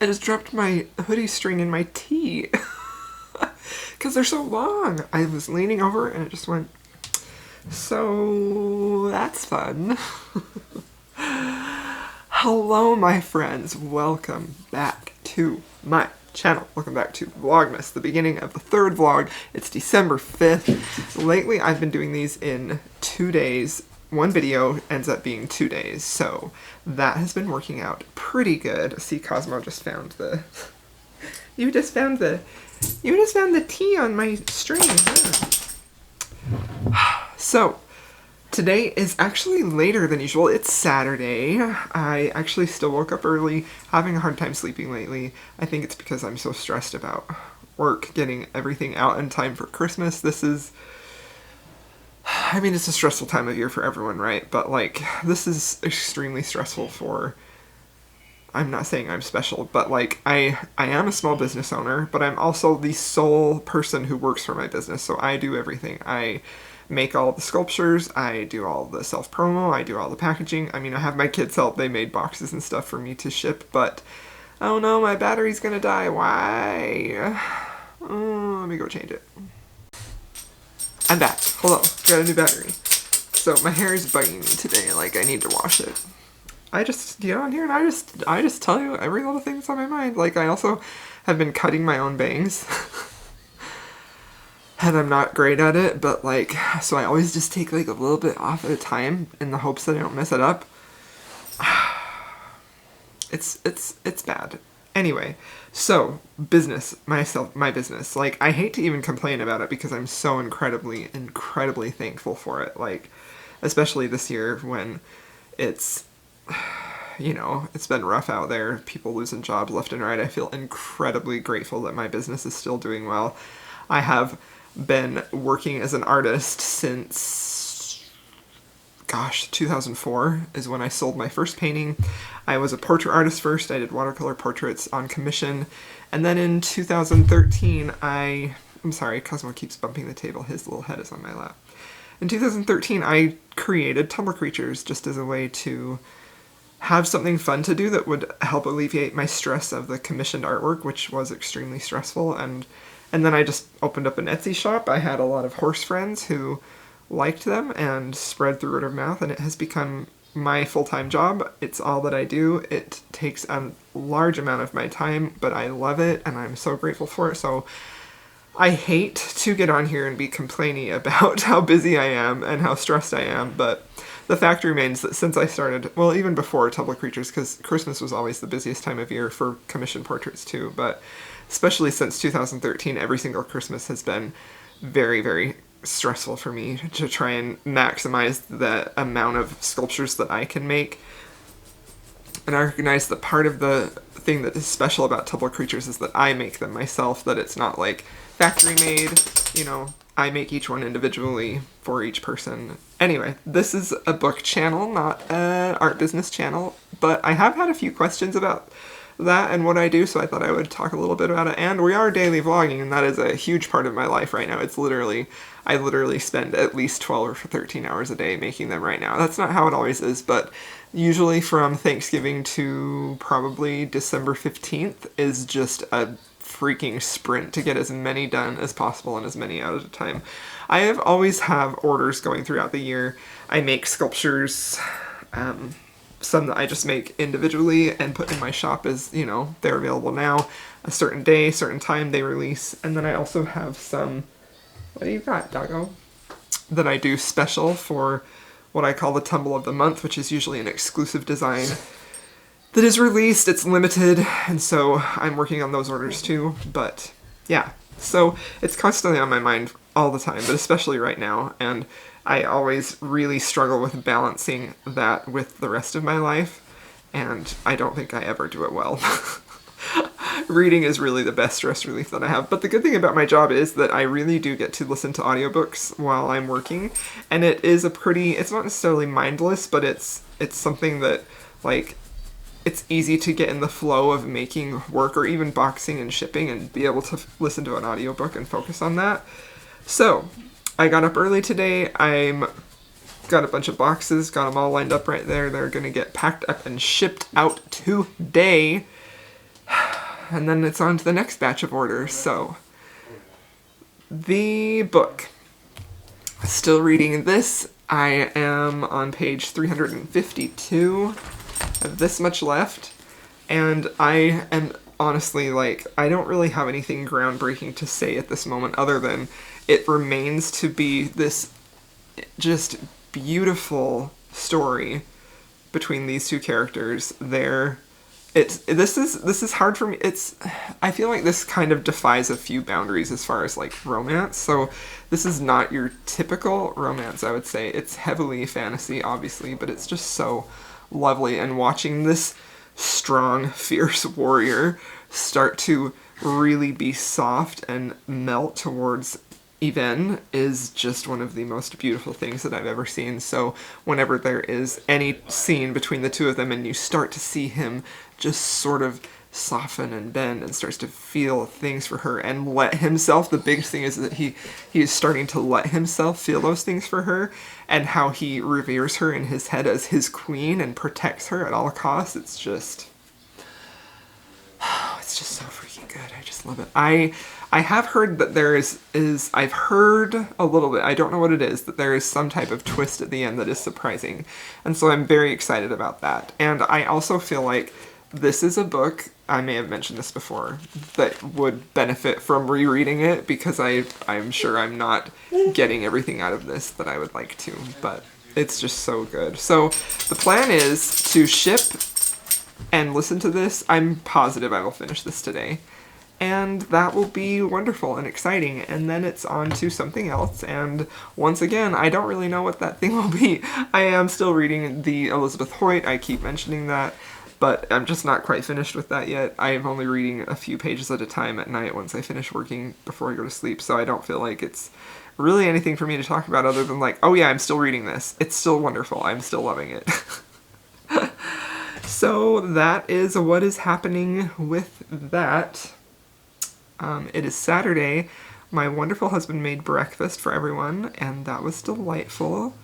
just dropped my hoodie string in my tea. Because they're so long. I was leaning over and it just went. So that's fun. Hello, my friends. Welcome back to my channel. Welcome back to Vlogmas, the beginning of the third vlog. It's December 5th. Lately, I've been doing these in 2 days. One video ends up being 2 days, so that has been working out pretty good. See, Cosmo just found the... You just found the tea on my string. Yeah. So, today is actually later than usual. It's Saturday. I actually still woke up early, having a hard time sleeping lately. I think it's because I'm so stressed about work, getting everything out in time for Christmas. It's a stressful time of year for everyone, right? But, like, this is extremely stressful for... I'm not saying I'm special, but, like, I am a small business owner, but I'm also the sole person who works for my business, so I do everything. I make all the sculptures, I do all the self-promo, I do all the packaging. I mean, I have my kids help. They made boxes and stuff for me to ship, but... Oh no, my battery's gonna die. Why? Oh, let me go change it. I'm back. Hello. Got a new battery. So my hair is bugging me today. Like, I need to wash it. I just get on here and I just tell you every little thing that's on my mind. Like, I also have been cutting my own bangs. And I'm not great at it, but, like, so I always just take, like, a little bit off at a time in the hopes that I don't mess it up. It's bad. Anyway, so, my business. Like, I hate to even complain about it because I'm so incredibly thankful for it. Like, especially this year when it's, you know, it's been rough out there. People losing jobs left and right. I feel incredibly grateful that my business is still doing well. I have been working as an artist since, gosh, 2004 is when I sold my first painting. I was a portrait artist first. I did watercolor portraits on commission. And then in 2013, I'm sorry, Cosmo keeps bumping the table. His little head is on my lap. In 2013, I created Tumblr Creatures just as a way to have something fun to do that would help alleviate my stress of the commissioned artwork, which was extremely stressful. And then I just opened up an Etsy shop. I had a lot of horse friends who liked them and spread through word of mouth, and it has become my full-time job. It's all that I do. It takes a large amount of my time, but I love it, and I'm so grateful for it. So I hate to get on here and be complaining about how busy I am and how stressed I am, but the fact remains that since I started, well, even before Tumblr Creatures, because Christmas was always the busiest time of year for commissioned portraits too, but especially since 2013, every single Christmas has been very, very stressful for me to try and maximize the amount of sculptures that I can make. And I recognize that part of the thing that is special about Tumblr Creatures is that I make them myself, that it's not like factory made, you know, I make each one individually for each person. Anyway, this is a book channel, not an art business channel, but I have had a few questions about that and what I do, so I thought I would talk a little bit about it. And we are daily vlogging, and that is a huge part of my life right now. I literally spend at least 12 or 13 hours a day making them right now. That's not how it always is, but usually from Thanksgiving to probably December 15th is just a freaking sprint to get as many done as possible and as many out at a time. I have always have orders going throughout the year. I make sculptures, some that I just make individually and put in my shop as, you know, they're available now. A certain day, certain time they release. And then I also have some, what do you got, doggo? That I do special for what I call the Tumble of the Month, which is usually an exclusive design that is released. It's limited, and so I'm working on those orders too. But yeah, so it's constantly on my mind all the time, but especially right now. And I always really struggle with balancing that with the rest of my life, and I don't think I ever do it well. Reading is really the best stress relief that I have. But the good thing about my job is that I really do get to listen to audiobooks while I'm working, and it is it's not necessarily mindless, but it's something that, like, it's easy to get in the flow of making work or even boxing and shipping and be able to listen to an audiobook and focus on that. So I got up early today. Got a bunch of boxes, got them all lined up right there. They're gonna get packed up and shipped out today. and then it's on to the next batch of orders. So, the book. Still reading this. I am on page 352. I have this much left. And I am honestly, like, I don't really have anything groundbreaking to say at this moment other than it remains to be this just beautiful story between these two characters. This is hard for me. I feel like this kind of defies a few boundaries as far as like romance. So this is not your typical romance, I would say. It's heavily fantasy, obviously, but it's just so lovely. And watching this strong, fierce warrior start to really be soft and melt towards Yvain is just one of the most beautiful things that I've ever seen. So whenever there is any scene between the two of them and you start to see him just sort of soften and bend and starts to feel things for her and let himself, the big thing is that he is starting to let himself feel those things for her, and how he reveres her in his head as his queen and protects her at all costs. It's just so freaking good. I just love it. I have heard that there is I've heard a little bit, I don't know what it is, that there is some type of twist at the end that is surprising. And so I'm very excited about that. And I also feel like this is a book, I may have mentioned this before, that would benefit from rereading it, because I'm sure I'm not getting everything out of this that I would like to, but it's just so good. So the plan is to ship and listen to this. I'm positive I will finish this today. And that will be wonderful and exciting. And then it's on to something else. And once again, I don't really know what that thing will be. I am still reading the Elizabeth Hoyt. I keep mentioning that. But I'm just not quite finished with that yet. I am only reading a few pages at a time at night once I finish working before I go to sleep. So I don't feel like it's really anything for me to talk about other than like, oh yeah, I'm still reading this. It's still wonderful. I'm still loving it. So that is what is happening with that. It is Saturday. My wonderful husband made breakfast for everyone, and that was delightful.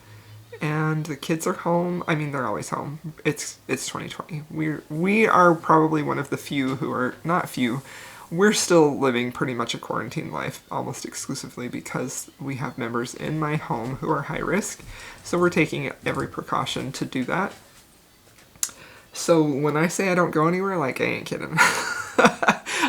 And the kids are home. I mean, they're always home. It's 2020. We are probably one of the few who are not few. We're still living pretty much a quarantine life almost exclusively because we have members in my home who are high risk. So we're taking every precaution to do that. So when I say I don't go anywhere, like, I ain't kidding.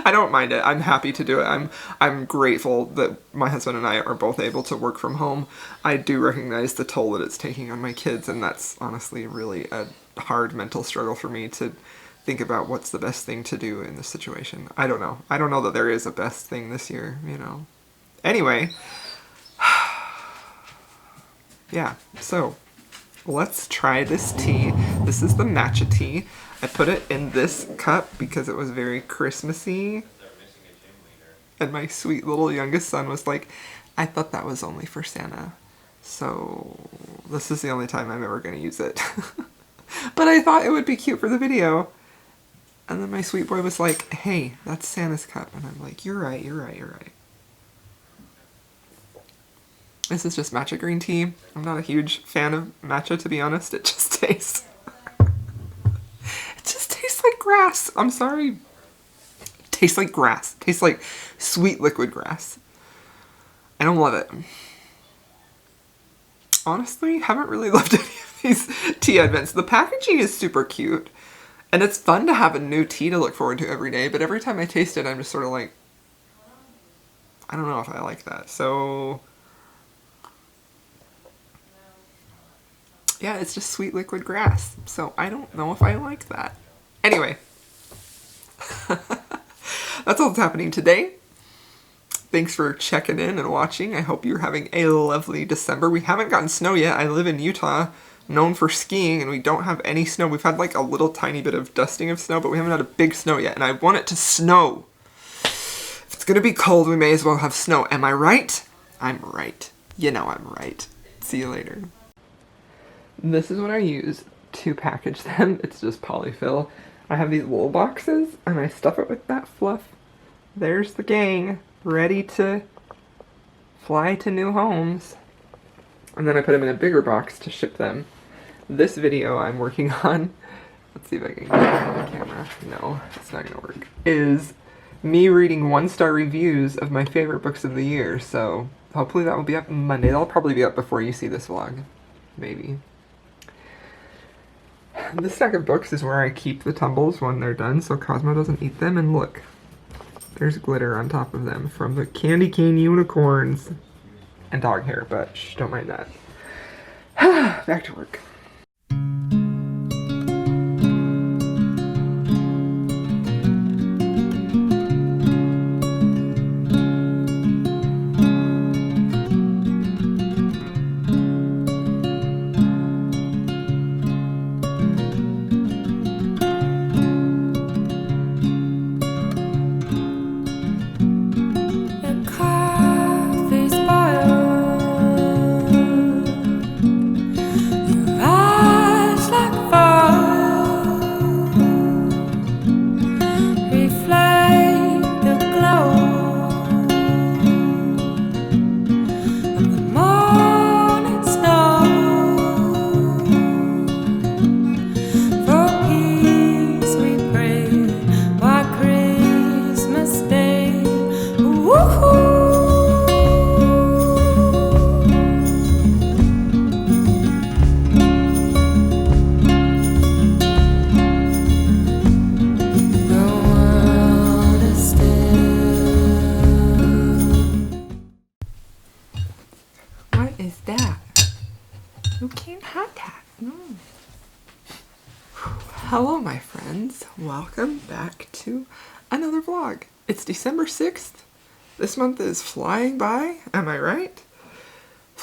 I don't mind it. I'm happy to do it. I'm grateful that my husband and I are both able to work from home. I do recognize the toll that it's taking on my kids, and that's honestly really a hard mental struggle for me to think about what's the best thing to do in this situation. I don't know. I don't know that there is a best thing this year, you know. Anyway. Yeah, so let's try this tea. This is the matcha tea. I put it in this cup because it was very Christmassy. And my sweet little youngest son was like, I thought that was only for Santa. So this is the only time I'm ever going to use it. But I thought it would be cute for the video. And then my sweet boy was like, hey, that's Santa's cup. And I'm like, you're right, you're right, you're right. This is just matcha green tea. I'm not a huge fan of matcha, to be honest. It just tastes... it just tastes like grass. I'm sorry. It tastes like grass. It tastes like sweet liquid grass. I don't love it. Honestly, haven't really loved any of these tea advents. The packaging is super cute. And it's fun to have a new tea to look forward to every day. But every time I taste it, I'm just sort of like... I don't know if I like that. So... yeah, it's just sweet liquid grass. So I don't know if I like that. Anyway. That's all that's happening today. Thanks for checking in and watching. I hope you're having a lovely December. We haven't gotten snow yet. I live in Utah, known for skiing, and we don't have any snow. We've had like a little tiny bit of dusting of snow, but we haven't had a big snow yet, and I want it to snow. If it's gonna be cold, we may as well have snow. Am I right? I'm right. You know I'm right. See you later. This is what I use to package them. It's just polyfill. I have these little boxes, and I stuff it with that fluff. There's the gang, ready to fly to new homes. And then I put them in a bigger box to ship them. This video I'm working on, let's see if I can get it on the camera. No, it's not gonna work. Is me reading 1-star reviews of my favorite books of the year. So hopefully that will be up Monday. That'll probably be up before you see this vlog. Maybe. This stack of books is where I keep the tumbles when they're done so Cosmo doesn't eat them. And look, there's glitter on top of them from the candy cane unicorns and dog hair, but shh, don't mind that. Back to work. Is that? You can't have that. No. Hello, my friends. Welcome back to another vlog. It's December 6th. This month is flying by. Am I right?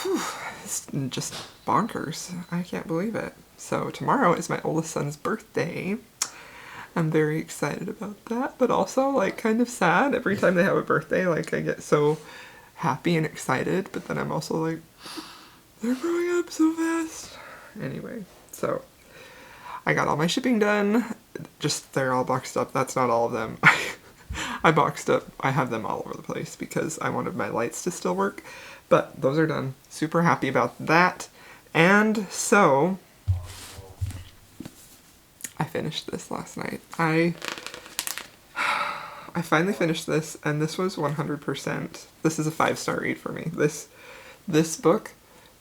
Whew, it's just bonkers. I can't believe it. So tomorrow is my oldest son's birthday. I'm very excited about that, but also like kind of sad. Every time they have a birthday, like I get so happy and excited, but then I'm also like, they're growing up so fast. Anyway, so I got all my shipping done. Just, they're all boxed up. That's not all of them. I boxed up, I have them all over the place because I wanted my lights to still work, but those are done. Super happy about that. And so I finished this last night. I finally finished this, and this was 100%. This is a 5-star read for me. This book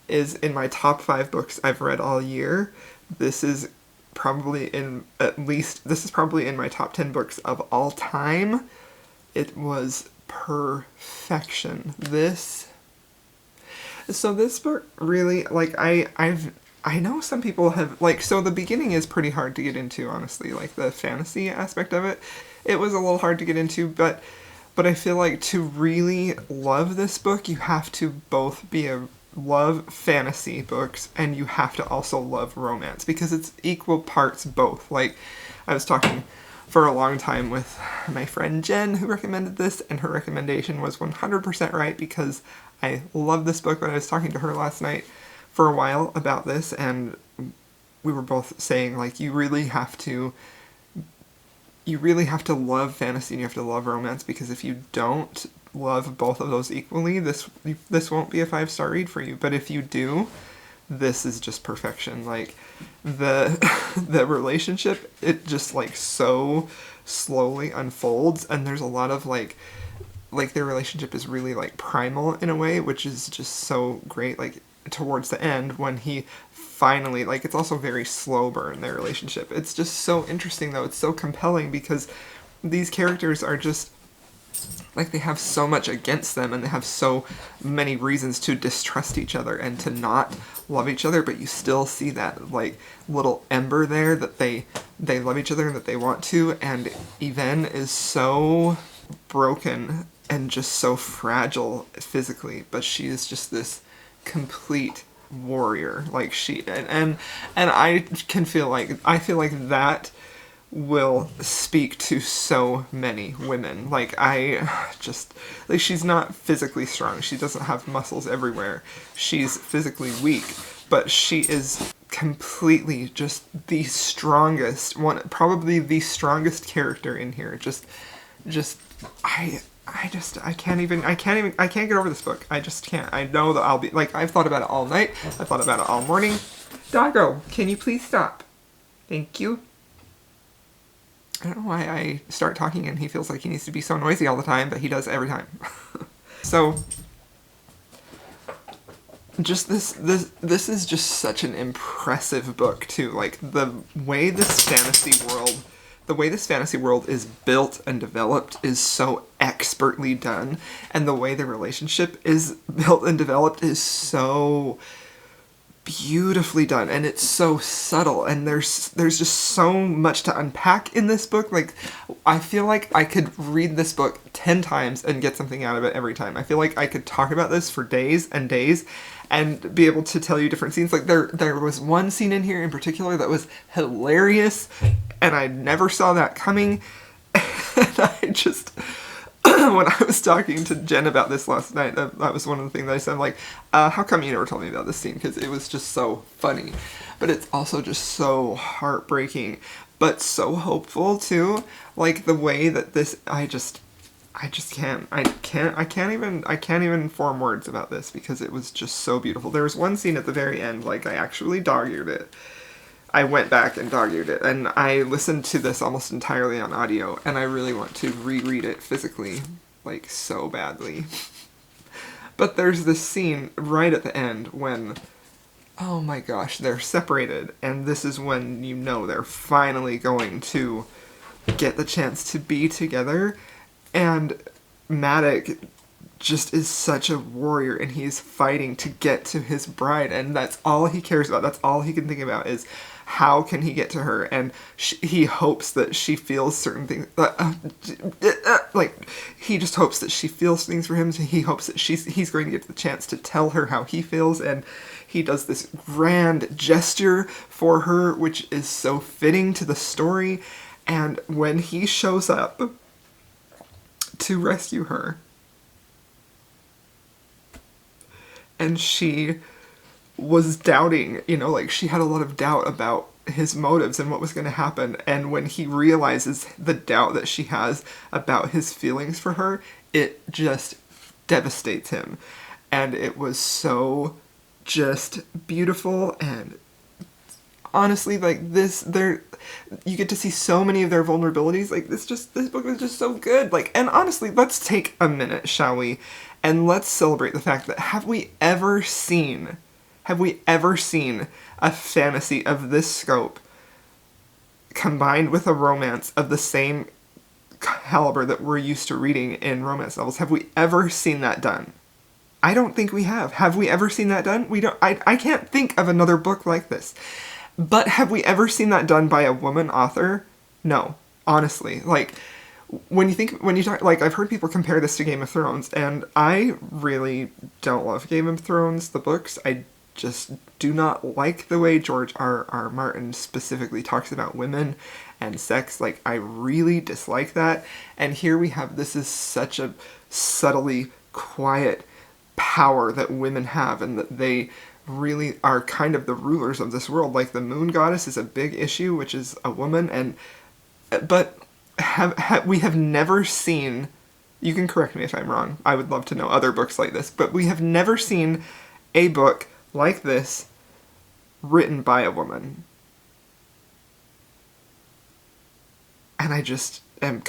is in my top 5 books I've read all year. This is probably in my top 10 books of all time. It was perfection. This book really, like, I know some people have, like, so the beginning is pretty hard to get into, honestly, like the fantasy aspect of it. It was a little hard to get into, but I feel like to really love this book, you have to both love fantasy books and you have to also love romance, because it's equal parts both. Like, I was talking for a long time with my friend Jen, who recommended this, and her recommendation was 100% right, because I love this book. When I was talking to her last night for a while about this, and we were both saying, like, you really have to love fantasy and you have to love romance, because if you don't love both of those equally, this won't be a 5-star read for you. But if you do, this is just perfection. Like, the relationship, it just like so slowly unfolds, and there's a lot of like their relationship is really like primal in a way, which is just so great. Like towards the end when he finally, like, it's also very slow burn, their relationship. It's just so interesting though. It's so compelling because these characters are just like, they have so much against them and they have so many reasons to distrust each other and to not love each other, but you still see that like little ember there that they love each other and that they want to. And Yvonne is so broken and just so fragile physically, but she is just this complete warrior. Like, she and I feel like that will speak to so many women. Like, she's not physically strong. She doesn't have muscles everywhere. She's physically weak, but she is completely just the strongest one, probably the strongest character in here. I can't get over this book. I just can't. I know that I'll be, like, I've thought about it all night. I've thought about it all morning. Doggo, can you please stop? Thank you. I don't know why I start talking and he feels like he needs to be so noisy all the time, but he does every time. So just this is just such an impressive book too. Like the way this fantasy world is built and developed is so expertly done, and the way the relationship is built and developed is so beautifully done, and it's so subtle, and there's just so much to unpack in this book. Like, I feel like I could read this book 10 times and get something out of it every time. I feel like I could talk about this for days and days and be able to tell you different scenes. Like, there was one scene in here in particular that was hilarious, and I never saw that coming, and I just... when I was talking to Jen about this last night, that was one of the things that I said, like, how come you never told me about this scene? Because it was just so funny. But it's also just so heartbreaking, but so hopeful too. Like the way that this, I can't even form words about this because it was just so beautiful. There was one scene at the very end, like I actually dog-eared it. I went back and dog-eared it, and I listened to this almost entirely on audio, and I really want to reread it physically, like, so badly. But there's this scene right at the end when, oh my gosh, they're separated, and this is when you know they're finally going to get the chance to be together, and Maddox just is such a warrior, and he's fighting to get to his bride, and that's all he cares about. That's all he can think about is how can he get to her, and he hopes that she feels certain things, like, he just hopes that she feels things for him, so he hopes that he's going to get the chance to tell her how he feels, and he does this grand gesture for her, which is so fitting to the story, and when he shows up to rescue her, and she was doubting, you know, like she had a lot of doubt about his motives and what was going to happen, and when he realizes the doubt that she has about his feelings for her, it just devastates him, and it was so just beautiful. And honestly, like this, you get to see so many of their vulnerabilities. Like this book was just so good. Like, and honestly, let's take a minute, shall we, and let's celebrate the fact that have we ever seen a fantasy of this scope combined with a romance of the same caliber that we're used to reading in romance novels? Have we ever seen that done? I don't think we have. Have we ever seen that done? We don't. I can't think of another book like this. But have we ever seen that done by a woman author? No, honestly. Like, when you talk, like, I've heard people compare this to Game of Thrones, and I really don't love Game of Thrones, the books. I just do not like the way George R. Martin specifically talks about women and sex. Like, I really dislike that. And here we have, this is such a subtly quiet power that women have, and that they really are kind of the rulers of this world. Like, the moon goddess is a big issue, which is a woman, but we have never seen, you can correct me if I'm wrong, I would love to know other books like this, but we have never seen a book like this written by a woman. And I just am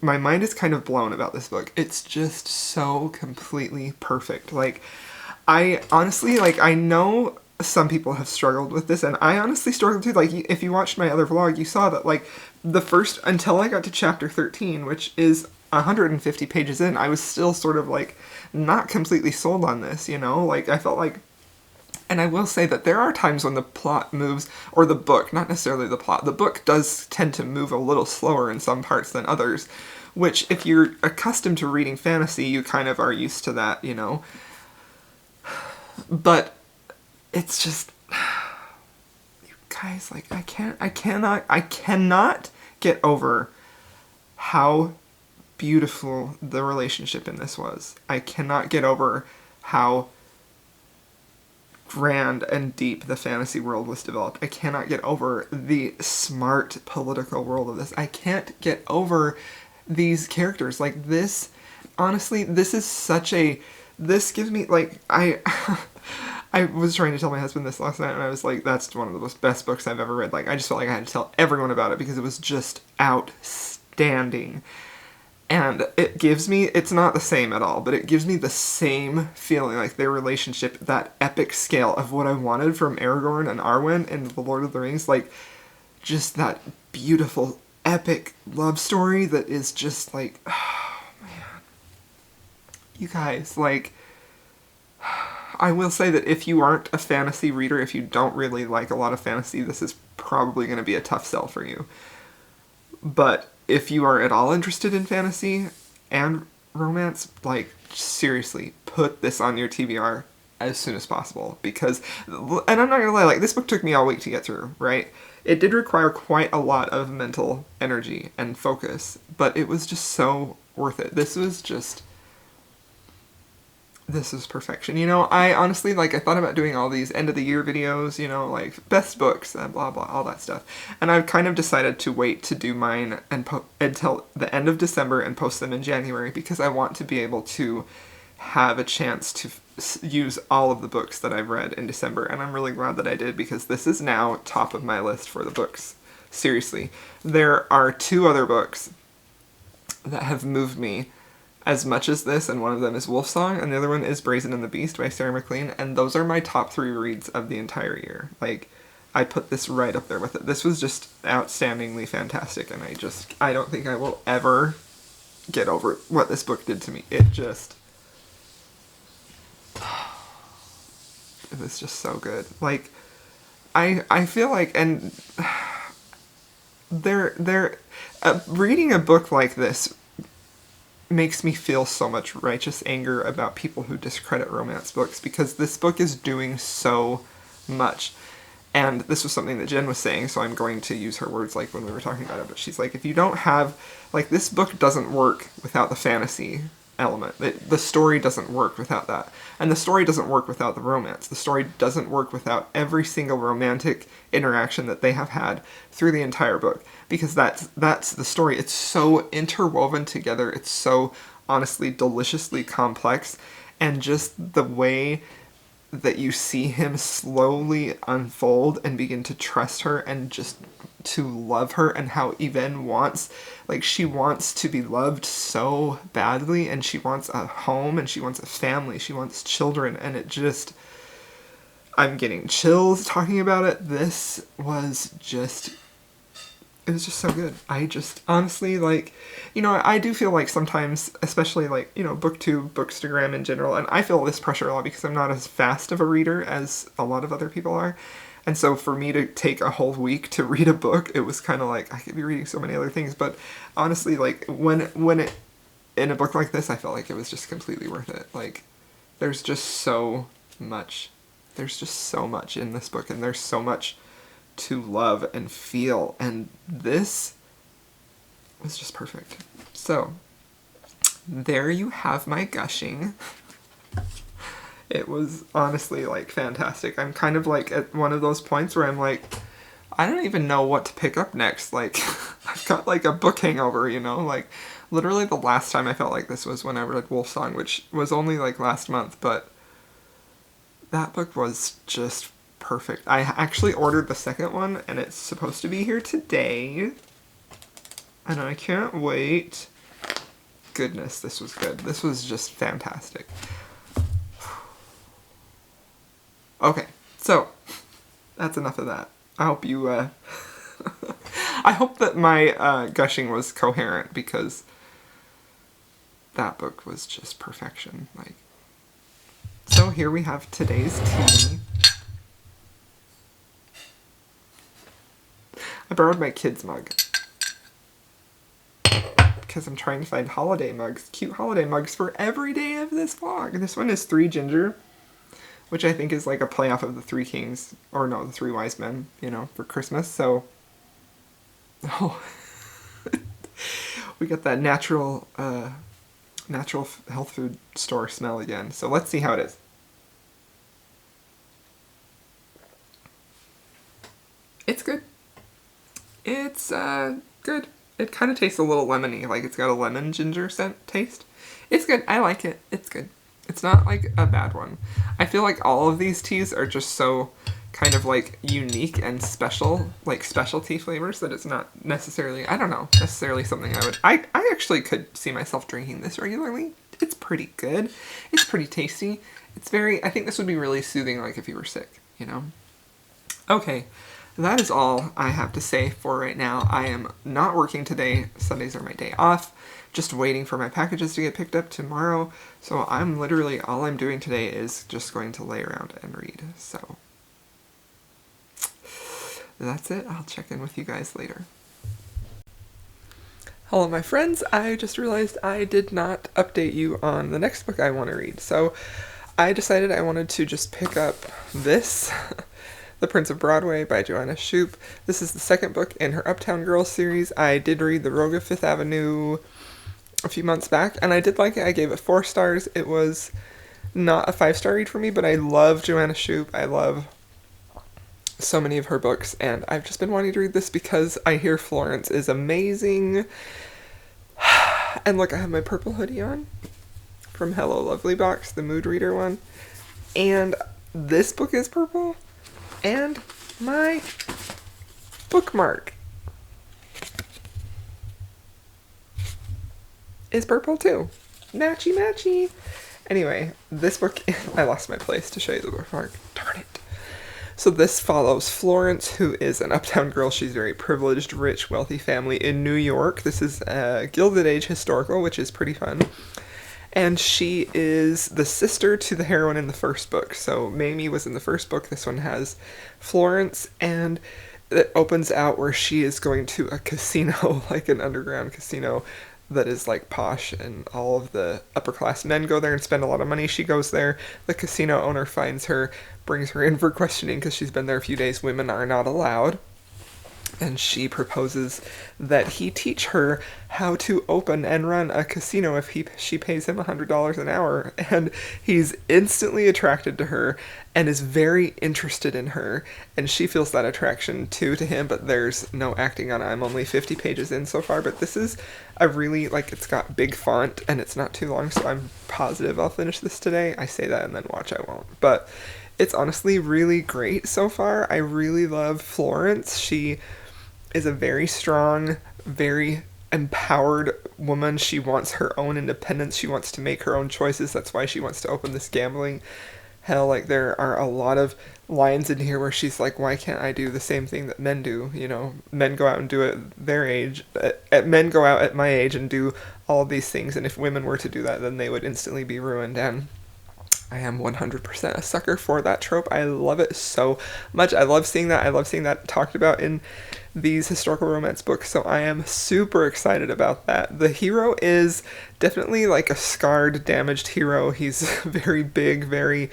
my mind is kind of blown about this book. It's just so completely perfect. Like, I honestly, like, I know some people have struggled with this, and I honestly struggled too. Like, if you watched my other vlog, you saw that, like, until I got to chapter 13, which is 150 pages in, I was still sort of, like, not completely sold on this, you know? Like, I felt like, and I will say that there are times when the plot moves, or the book, not necessarily the plot, the book does tend to move a little slower in some parts than others, which, if you're accustomed to reading fantasy, you kind of are used to that, you know? But it's just, you guys, like, I cannot get over how beautiful the relationship in this was. I cannot get over how grand and deep the fantasy world was developed. I cannot get over the smart political world of this. I can't get over these characters. Like, this, honestly, this is such a, this gives me, like, I I was trying to tell my husband this last night, and I was like, that's one of the most best books I've ever read. Like, I just felt like I had to tell everyone about it because it was just outstanding. And it gives me, it's not the same at all, but it gives me the same feeling, like their relationship, that epic scale of what I wanted from Aragorn and Arwen in The Lord of the Rings. Like, just that beautiful, epic love story that is just like, oh man. You guys, like, I will say that if you aren't a fantasy reader, if you don't really like a lot of fantasy, this is probably going to be a tough sell for you. But if you are at all interested in fantasy and romance, like, seriously, put this on your TBR as soon as possible. Because, and I'm not gonna lie, like, this book took me all week to get through, right? It did require quite a lot of mental energy and focus, but it was just so worth it. This was perfection. You know, I honestly, like, I thought about doing all these end of the year videos, you know, like best books and blah blah, all that stuff. And I've kind of decided to wait to do mine until the end of December and post them in January, because I want to be able to have a chance to use all of the books that I've read in December. And I'm really glad that I did, because this is now top of my list for the books. Seriously. There are 2 other books that have moved me as much as this, and one of them is Wolfsong, and the other one is Brazen and the Beast by Sarah MacLean, and those are my top 3 reads of the entire year. Like, I put this right up there with it. This was just outstandingly fantastic, and I don't think I will ever get over what this book did to me. It was just so good. Like, I feel like, and reading a book like this makes me feel so much righteous anger about people who discredit romance books, because this book is doing so much. And this was something that Jen was saying, so I'm going to use her words, like, when we were talking about it, but she's like, if you don't have, like, this book doesn't work without the fantasy element. The story doesn't work without that. And the story doesn't work without the romance. The story doesn't work without every single romantic interaction that they have had through the entire book. Because that's the story. It's so interwoven together. It's so, honestly, deliciously complex. And just the way that you see him slowly unfold and begin to trust her and just to love her, and how Yvain wants, like, she wants to be loved so badly, and she wants a home, and she wants a family, she wants children, and it just, I'm getting chills talking about it. This was just, it was just so good. I just, honestly, like, you know, I do feel like sometimes, especially, like, you know, booktube, bookstagram in general, and I feel this pressure a lot because I'm not as fast of a reader as a lot of other people are. And so for me to take a whole week to read a book, it was kind of like, I could be reading so many other things. But honestly, like, when it, in a book like this, I felt like it was just completely worth it. Like, there's just so much. There's just so much in this book, and there's so much to love and feel. And this was just perfect. So, there you have my gushing. It was honestly, like, fantastic. I'm kind of, like, at one of those points where I'm like, I don't even know what to pick up next. Like, I've got, like, a book hangover, you know? Like, literally the last time I felt like this was when I read Wolfsong, which was only, like, last month, but that book was just perfect. I actually ordered the second one, and it's supposed to be here today, and I can't wait. Goodness, this was good. This was just fantastic. Okay, so that's enough of that. I hope you, I hope that my gushing was coherent, because that book was just perfection. Like, so here we have today's tea. I borrowed my kid's mug, because I'm trying to find holiday mugs, cute holiday mugs for every day of this vlog. This one is 3 Ginger, which I think is like a play off of the 3 Kings, or no, the 3 Wise Men, you know, for Christmas. So, oh, we got that natural health food store smell again. So let's see how it is. It's good. It's good. It kind of tastes a little lemony, like it's got a lemon ginger scent taste. It's good. I like it. It's good. It's not like a bad one. I feel like all of these teas are just so kind of like unique and special, like specialty flavors, that it's not necessarily, I don't know, necessarily something I actually could see myself drinking this regularly. It's pretty good. It's pretty tasty. It's very, I think this would be really soothing, like if you were sick, you know? Okay, that is all I have to say for right now. I am not working today. Sundays are my day off. Just waiting for my packages to get picked up tomorrow. So I'm literally, all I'm doing today is just going to lay around and read. So that's it. I'll check in with you guys later. Hello, my friends. I just realized I did not update you on the next book I want to read. So I decided I wanted to just pick up this, The Prince of Broadway by Joanna Shupe. This is the second book in her Uptown Girls series. I did read The Rogue of Fifth Avenue a few months back, and I did like it. I gave it 4 stars. It was not a 5-star read for me, but I love Joanna Shupe. I love so many of her books, and I've just been wanting to read this because I hear Florence is amazing. And look, I have my purple hoodie on from Hello Lovely Box, the mood reader one, and this book is purple, and my bookmark is purple too. Matchy matchy. Anyway, this book, I lost my place to show you the bookmark. Darn it. So this follows Florence, who is an uptown girl. She's very privileged, rich, wealthy family in New York. This is a Gilded Age historical, which is pretty fun. And she is the sister to the heroine in the first book. So Mamie was in the first book. This one has Florence, and it opens out where she is going to a casino, like an underground casino that is like posh, and all of the upper class men go there and spend a lot of money. She goes there. The casino owner finds her, brings her in for questioning because she's been there a few days. Women are not allowed. And she proposes that he teach her how to open and run a casino if she pays him $100 an hour. And he's instantly attracted to her and is very interested in her. And she feels that attraction too to him, but there's no acting on it. I'm only 50 pages in so far, but this is a really, like, it's got big font and it's not too long, so I'm positive I'll finish this today. I say that and then watch I won't. But it's honestly really great so far. I really love Florence. She is a very strong, very empowered woman. She wants her own independence. She wants to make her own choices. That's why she wants to open this gambling hell. Like, there are a lot of lines in here where she's like, why can't I do the same thing that men do? You know, men go out and do it their age. Men go out at my age and do all these things. And if women were to do that, then they would instantly be ruined. And I am 100% a sucker for that trope. I love it so much. I love seeing that. I love seeing that talked about in these historical romance books, so I am super excited about that. The hero is definitely like a scarred, damaged hero. He's very big, very,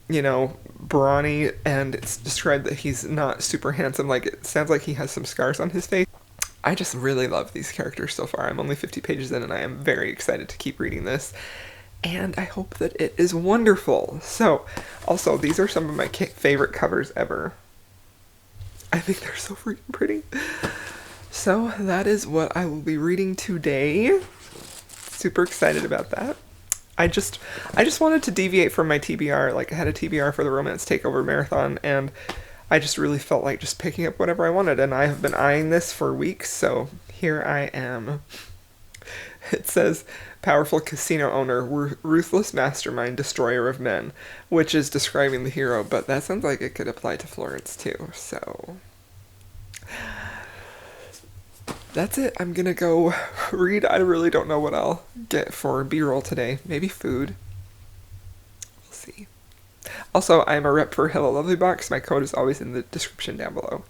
you know, brawny, and it's described that he's not super handsome. Like, it sounds like he has some scars on his face. I just really love these characters so far. I'm only 50 pages in, and I am very excited to keep reading this. And I hope that it is wonderful. So, also, these are some of my favorite covers ever. I think they're so freaking pretty. So that is what I will be reading today. Super excited about that. I just wanted to deviate from my TBR. Like, I had a TBR for the Romance Takeover Marathon, and I just really felt like just picking up whatever I wanted. And I have been eyeing this for weeks, so here I am. It says, powerful casino owner, ruthless mastermind, destroyer of men, which is describing the hero, but that sounds like it could apply to Florence too, so that's it. I'm gonna go read. I really don't know what I'll get for B-roll today. Maybe food. We'll see. Also, I'm a rep for Hello Lovely Box. My code is always in the description down below.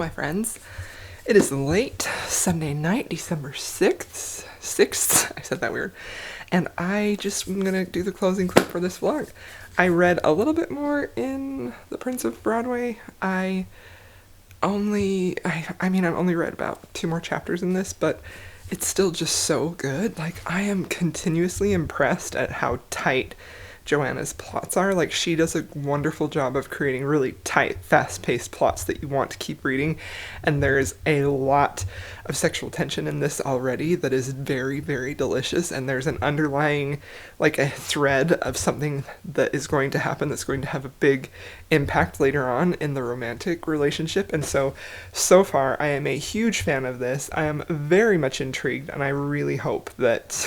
my friends, it is late Sunday night, December 6th. I said that weird. And I just am going to do the closing clip for this vlog. I read a little bit more in The Prince of Broadway. I've only read about 2 more chapters in this, but it's still just so good. Like, I am continuously impressed at how tight Joanna's plots are. Like, she does a wonderful job of creating really tight, fast-paced plots that you want to keep reading, and there's a lot of sexual tension in this already that is very, very delicious, and there's an underlying, like, a thread of something that is going to happen that's going to have a big impact later on in the romantic relationship. And so far, I am a huge fan of this. I am very much intrigued, and I really hope that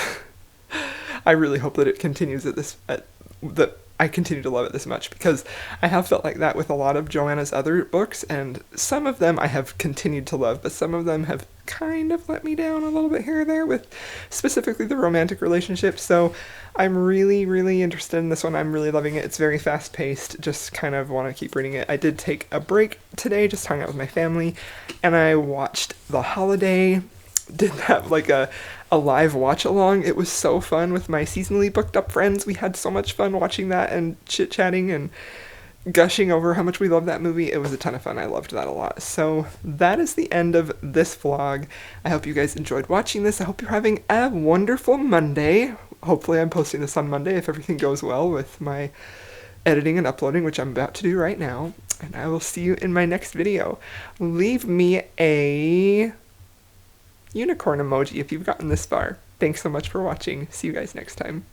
it continues that I continue to love it this much, because I have felt like that with a lot of Joanna's other books, and some of them I have continued to love, but some of them have kind of let me down a little bit here or there with specifically the romantic relationship. So I'm really, really interested in this one. I'm really loving it. It's very fast paced, just kind of want to keep reading it. I did take a break today, just hung out with my family, and I watched The Holiday. Did have like a live watch along. It was so fun with my seasonally booked up friends. We had so much fun watching that and chit chatting and gushing over how much we love that movie. It was a ton of fun. I loved that a lot. So that is the end of this vlog. I hope you guys enjoyed watching this. I hope you're having a wonderful Monday. Hopefully I'm posting this on Monday if everything goes well with my editing and uploading, which I'm about to do right now. And I will see you in my next video. Leave me a unicorn emoji if you've gotten this far. Thanks so much for watching. See you guys next time.